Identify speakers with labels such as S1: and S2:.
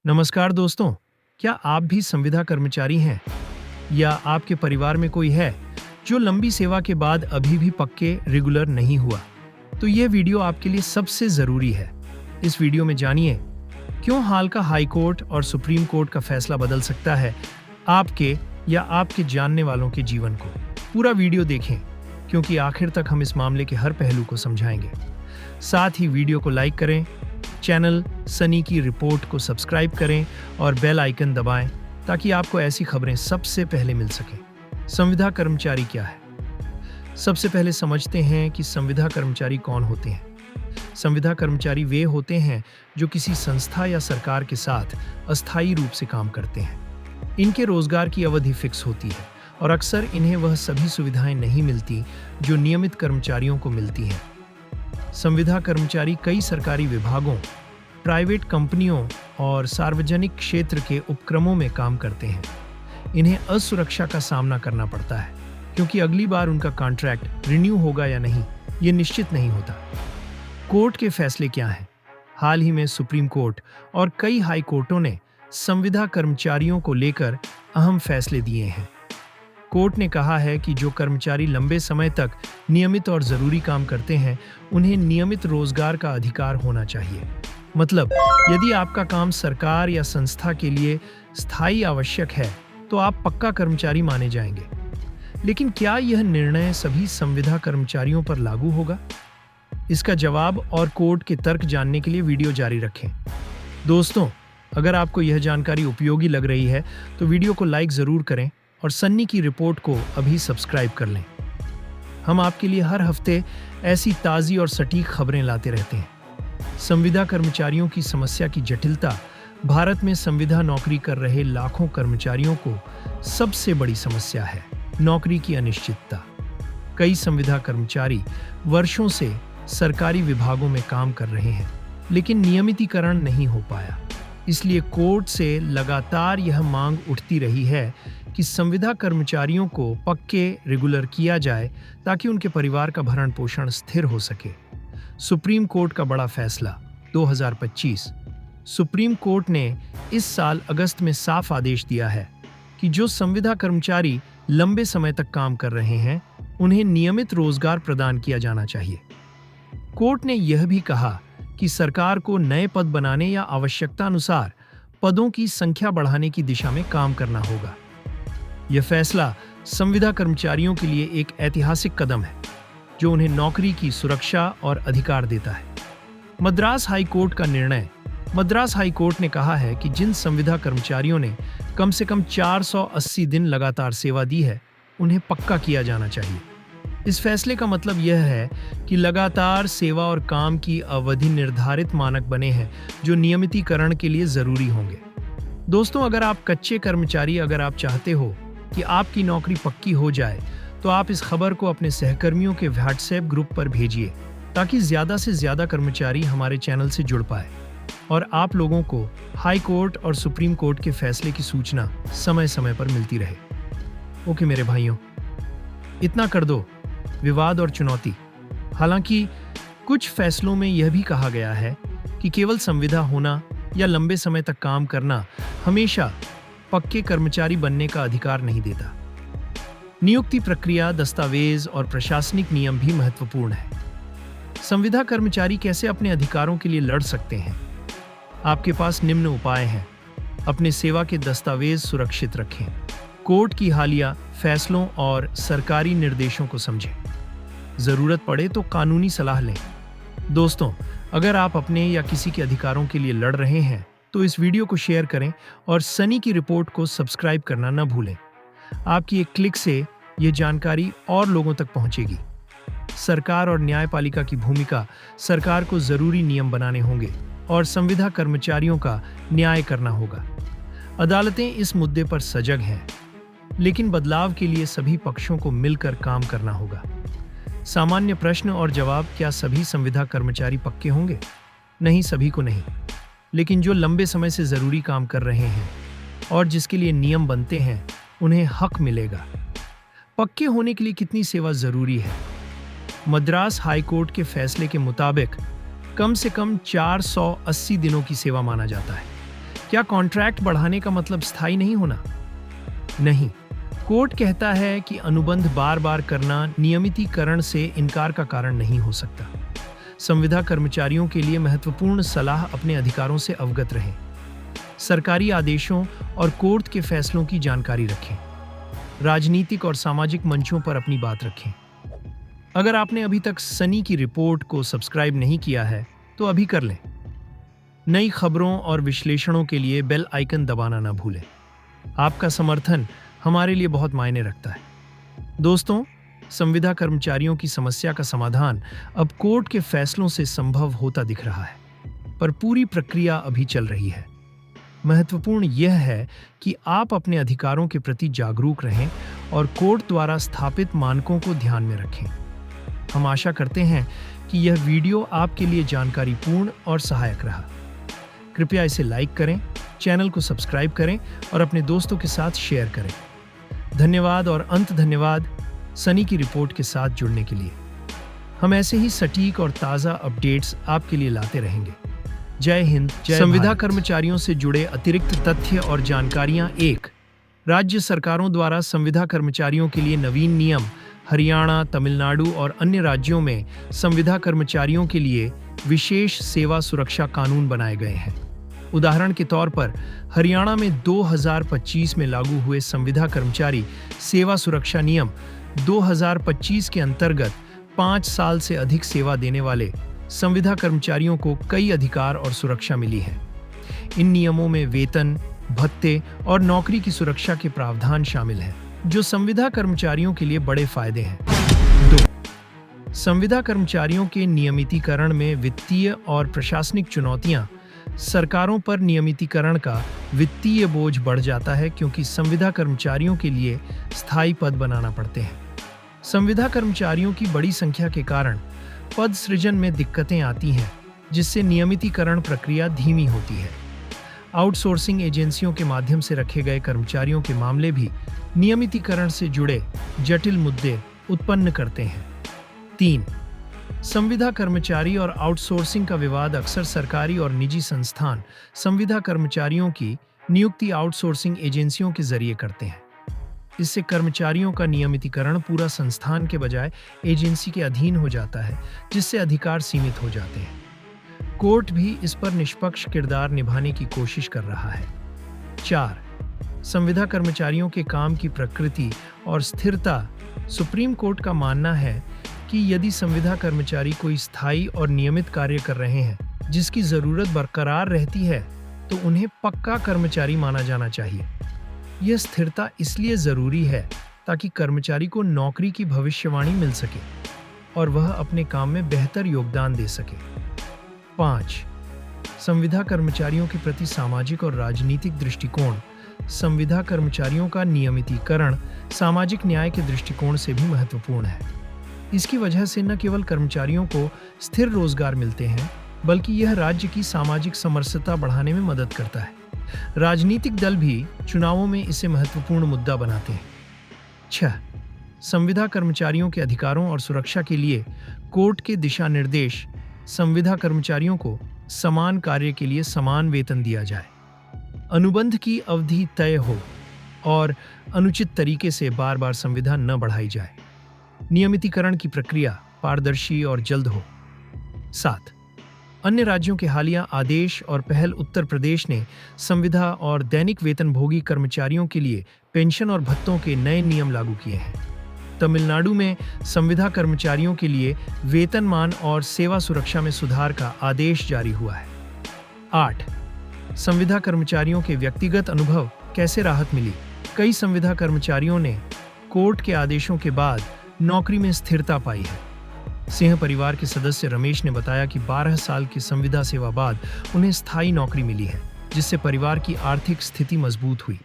S1: नमस्कार दोस्तों, क्या आप भी संविदा कर्मचारी हैं या आपके परिवार में कोई है जो लंबी सेवा के बाद अभी भी पक्के रेगुलर नहीं हुआ? तो यह वीडियो आपके लिए सबसे जरूरी है। इस वीडियो में जानिए क्यों हाल का हाई कोर्ट और सुप्रीम कोर्ट का फैसला बदल सकता है आपके या आपके जानने वालों के जीवन को। पूरा वीडियो देखें क्योंकि आखिर तक हम इस मामले के हर पहलू को समझाएंगे। साथ ही वीडियो को लाइक करें, चैनल सनी की रिपोर्ट को सब्सक्राइब करें और बेल आइकन दबाएं ताकि आपको ऐसी खबरें सबसे पहले मिल सकें। संविदा कर्मचारी क्या है? सबसे पहले समझते हैं कि संविदा कर्मचारी कौन होते हैं। संविदा कर्मचारी वे होते हैं जो किसी संस्था या सरकार के साथ अस्थायी रूप से काम करते हैं। इनके रोजगार की अवधि फिक्स होती है और अक्सर इन्हें वह सभी सुविधाएं नहीं मिलती जो नियमित कर्मचारियों को मिलती हैं। संविदा कर्मचारी कई सरकारी विभागों, प्राइवेट कंपनियों और सार्वजनिक क्षेत्र के उपक्रमों में काम करते हैं। इन्हें असुरक्षा का सामना करना पड़ता है क्योंकि अगली बार उनका कॉन्ट्रैक्ट रिन्यू होगा या नहीं, ये निश्चित नहीं होता। कोर्ट के फैसले क्या हैं? हाल ही में सुप्रीम कोर्ट और कई हाई कोर्टों ने संविदा कर्मचारियों को लेकर अहम फैसले दिए हैं। कोर्ट ने कहा है कि जो कर्मचारी लंबे समय तक नियमित और जरूरी काम करते हैं, उन्हें नियमित रोजगार का अधिकार होना चाहिए। मतलब, यदि आपका काम सरकार या संस्था के लिए स्थायी आवश्यक है, तो आप पक्का कर्मचारी माने जाएंगे। लेकिन क्या यह निर्णय सभी संविदा कर्मचारियों पर लागू होगा? इसका जवाब और कोर्ट के तर्क जानने के लिए वीडियो जारी रखें। दोस्तों, अगर आपको यह जानकारी उपयोगी लग रही है, तो वीडियो को लाइक जरूर करें और सन्नी की रिपोर्ट को अभी सब्सक्राइब कर लें। हम आपके लिए हर हफ्ते ऐसी ताज़ी और सटीक खबरें लाते रहते हैं। संविदा कर्मचारियों की समस्या की जटिलता भारत में संविदा नौकरी कर रहे लाखों कर्मचारियों को सबसे बड़ी समस्या है। नौकरी की अनिश्चितता। कई संविदा कर्मचारी वर्षों से सरकारी विभागों में काम कर रहे हैं, लेकिन नियमितीकरण नहीं हो पाया। इसलिए कोर्ट से लगातार यह मांग उठती रही है कि संविदा कर्मचारियों को पक्के रेगुलर किया जाए ताकि उनके परिवार का भरण पोषण स्थिर हो सके। सुप्रीम कोर्ट का बड़ा फैसला 2025। सुप्रीम कोर्ट ने इस साल अगस्त में साफ आदेश दिया है कि जो संविदा कर्मचारी लंबे समय तक काम कर रहे हैं, उन्हें नियमित रोजगार प्रदान किया जाना चाहिए। कोर्ट ने यह भी कहा कि सरकार को नए पद बनाने या आवश्यकता अनुसार पदों की संख्या बढ़ाने की दिशा में काम करना होगा। यह फैसला संविदा कर्मचारियों के लिए एक ऐतिहासिक कदम है जो उन्हें नौकरी की सुरक्षा और अधिकार देता है। मद्रास हाई कोर्ट का निर्णय। मद्रास हाई कोर्ट ने कहा है कि जिन संविदा कर्मचारियों ने कम से कम 480 दिन लगातार सेवा दी है, उन्हें पक्का किया जाना चाहिए। इस फैसले का मतलब यह है कि लगातार सेवा और काम की अवधि निर्धारित मानक बने हैं जो नियमितीकरण के लिए जरूरी होंगे। दोस्तों, अगर आप कच्चे कर्मचारी, अगर आप चाहते हो कि आपकी नौकरी पक्की हो जाए, तो आप इस खबर को अपने सहकर्मियों के व्हाट्सएप ग्रुप पर भेजिए ताकि ज्यादा से ज्यादा कर्मचारी हमारे चैनल से जुड़ पाए और आप लोगों को हाई कोर्ट और सुप्रीम कोर्ट के फैसले की सूचना समय समय पर मिलती रहे। ओके मेरे भाइयों, इतना कर दो। विवाद और चुनौती। हालांकि कुछ फैसलों में यह भी कहा गया है कि केवल संविदा होना या लंबे समय तक काम करना हमेशा पक्के कर्मचारी बनने का अधिकार नहीं देता। नियुक्ति प्रक्रिया, दस्तावेज और प्रशासनिक नियम भी महत्वपूर्ण है। संविदा कर्मचारी कैसे अपने अधिकारों के लिए लड़ सकते हैं? आपके पास निम्न उपाय हैं। अपने सेवा के दस्तावेज सुरक्षित रखें। कोर्ट की हालिया फैसलों और सरकारी निर्देशों को समझें। जरूरत पड़े तो कानूनी सलाह लें। दोस्तों, अगर आप अपने या किसी के अधिकारों के लिए लड़ रहे हैं, तो इस वीडियो को शेयर करें और सनी की रिपोर्ट को सब्सक्राइब करना न भूलें। आपकी एक क्लिक से यह जानकारी और लोगों तक पहुंचेगी। सरकार और न्यायपालिका की भूमिका। सरकार को जरूरी नियम बनाने होंगे और संविदा कर्मचारियों का न्याय करना होगा। अदालतें इस मुद्दे पर सजग हैं, लेकिन बदलाव के लिए सभी पक्षों को मिलकर काम करना होगा। सामान्य प्रश्न और जवाब। क्या सभी संविदा कर्मचारी पक्के होंगे? नहीं, सभी को नहीं, लेकिन जो लंबे समय से जरूरी काम कर रहे हैं और जिसके लिए नियम बनते हैं, उन्हें हक मिलेगा। पक्के होने के लिए कितनी सेवा जरूरी है? मद्रास हाई कोर्ट के फैसले के मुताबिक कम से कम 480 दिनों की सेवा माना जाता है। क्या कॉन्ट्रैक्ट बढ़ाने का मतलब स्थायी नहीं होना? नहीं। कोर्ट कहता है कि अनुबंध बार बार करना नियमितीकरण से इनकार का कारण नहीं हो सकता। संविदा कर्मचारियों के लिए महत्वपूर्ण सलाह अपने अधिकारों से अवगत रहें। सरकारी आदेशों और कोर्ट के फैसलों की जानकारी रखें। राजनीतिक और सामाजिक मंचों पर अपनी बात रखें। अगर आपने अभी तक सनी की रिपोर्ट को सब्सक्राइब नहीं किया है तो अभी कर लें। नई खबरों और विश्लेषणों के लिए बेल आइकन दबाना ना भूलें। आपका समर्थन हमारे लिए बहुत मायने रखता है। दोस्तों, संविदा कर्मचारियों की समस्या का समाधान अब कोर्ट के फैसलों से संभव होता दिख रहा है, पर पूरी प्रक्रिया अभी चल रही है। महत्वपूर्ण यह है कि आप अपने अधिकारों के प्रति जागरूक रहें और कोर्ट द्वारा स्थापित मानकों को ध्यान में रखें। हम आशा करते हैं कि यह वीडियो आपके लिए जानकारीपूर्ण और सहायक रहा। कृपया इसे लाइक करें, चैनल को सब्सक्राइब करें और अपने दोस्तों के साथ शेयर करें। धन्यवाद और धन्यवाद सनी की रिपोर्ट के साथ जुड़ने के लिए। हम ऐसे ही सटीक और ताज़ा अपडेट्स आपके लिए लाते रहेंगे। जय हिंद, जय संविदा भारत। कर्मचारियों से जुड़े अतिरिक्त तथ्य और जानकारियां। 1. राज्य सरकारों द्वारा संविदा कर्मचारियों के लिए नवीन नियम। हरियाणा, तमिलनाडु और अन्य राज्यों में संविदा कर्मचारियों के लिए विशेष सेवा सुरक्षा कानून बनाए गए हैं। उदाहरण के तौर पर हरियाणा में 2025 में लागू हुए संविदा कर्मचारी सेवा सुरक्षा नियम 2025 के अंतर्गत 5 साल से अधिक सेवा देने वाले संविदा कर्मचारियों को कई अधिकार और सुरक्षा मिली है। इन नियमों में वेतन, भत्ते और नौकरी की सुरक्षा के प्रावधान शामिल हैं, जो संविदा कर्मचारियों के लिए बड़े फायदे हैं। 2. संविदा कर्मचारियों के नियमितीकरण में वित्तीय और प्रशासनिक चुनौतियां। सरकारों पर नियमितीकरण का वित्तीय बोझ बढ़ जाता है क्योंकि संविदा कर्मचारियों के लिए स्थायी पद बनाना पड़ते हैं। संविदा कर्मचारियों की बड़ी संख्या के कारण पद सृजन में दिक्कतें आती हैं, जिससे नियमितीकरण प्रक्रिया धीमी होती है। आउटसोर्सिंग एजेंसियों के माध्यम से रखे गए कर्मचारियों के मामले भी नियमितीकरण से जुड़े जटिल मुद्दे उत्पन्न करते हैं। 3. संविदा कर्मचारी और आउटसोर्सिंग का विवाद। अक्सर सरकारी और निजी संस्थान संविदा कर्मचारियों की नियुक्ति आउटसोर्सिंग एजेंसियों के जरिए करते हैं। इससे कर्मचारियों का नियमितीकरण पूरा संस्थान के बजाय एजेंसी के अधीन हो जाता है, जिससे अधिकार सीमित हो जाते हैं। कोर्ट भी इस पर निष्पक्ष किरदार निभाने की कोशिश कर रहा है। 4. संविदा कर्मचारियों के काम की प्रकृति और स्थिरता। सुप्रीम कोर्ट का मानना है कि यदि संविदा कर्मचारी कोई स्थायी और नियमित कार्य कर रहे हैं जिसकी जरूरत बरकरार रहती है, तो उन्हें पक्का कर्मचारी माना जाना चाहिए। यह स्थिरता इसलिए जरूरी है ताकि कर्मचारी को नौकरी की भविष्यवाणी मिल सके और वह अपने काम में बेहतर योगदान दे सके। 5. संविदा कर्मचारियों के प्रति सामाजिक और राजनीतिक दृष्टिकोण। संविदा कर्मचारियों का नियमितीकरण सामाजिक न्याय के दृष्टिकोण से भी महत्वपूर्ण है। इसकी वजह से न केवल कर्मचारियों को स्थिर रोजगार मिलते हैं, बल्कि यह राज्य की सामाजिक समरसता बढ़ाने में मदद करता है। राजनीतिक दल भी चुनावों में इसे महत्वपूर्ण मुद्दा बनाते हैं। 6. संविदा कर्मचारियों के अधिकारों और सुरक्षा के लिए कोर्ट के दिशा निर्देश। संविदा कर्मचारियों को समान कार्य के लिए समान वेतन दिया जाए, अनुबंध की अवधि तय हो और अनुचित तरीके से बार बार संविदा न बढ़ाई जाए। नियमितीकरण की प्रक्रिया पारदर्शी और जल्द हो। 7. अन्य राज्यों के हालिया आदेश और पहल। उत्तर प्रदेश ने संविदा और दैनिक वेतनभोगी कर्मचारियों के लिए पेंशन और भत्तों के नए नियम लागू किए हैं। तमिलनाडु में संविदा कर्मचारियों के लिए वेतनमान और सेवा सुरक्षा में सुधार का आदेश जारी हुआ है। 8. संविदा कर्मचारियों के व्यक्तिगत अनुभव। कैसे राहत मिली। कई संविदा कर्मचारियों ने कोर्ट के आदेशों के बाद नौकरी में स्थिरता पाई है। सिंह परिवार के सदस्य रमेश ने बताया कि 12 साल की संविदा सेवा बाद उन्हें स्थायी नौकरी मिली है, जिससे परिवार की आर्थिक स्थिति मजबूत हुई।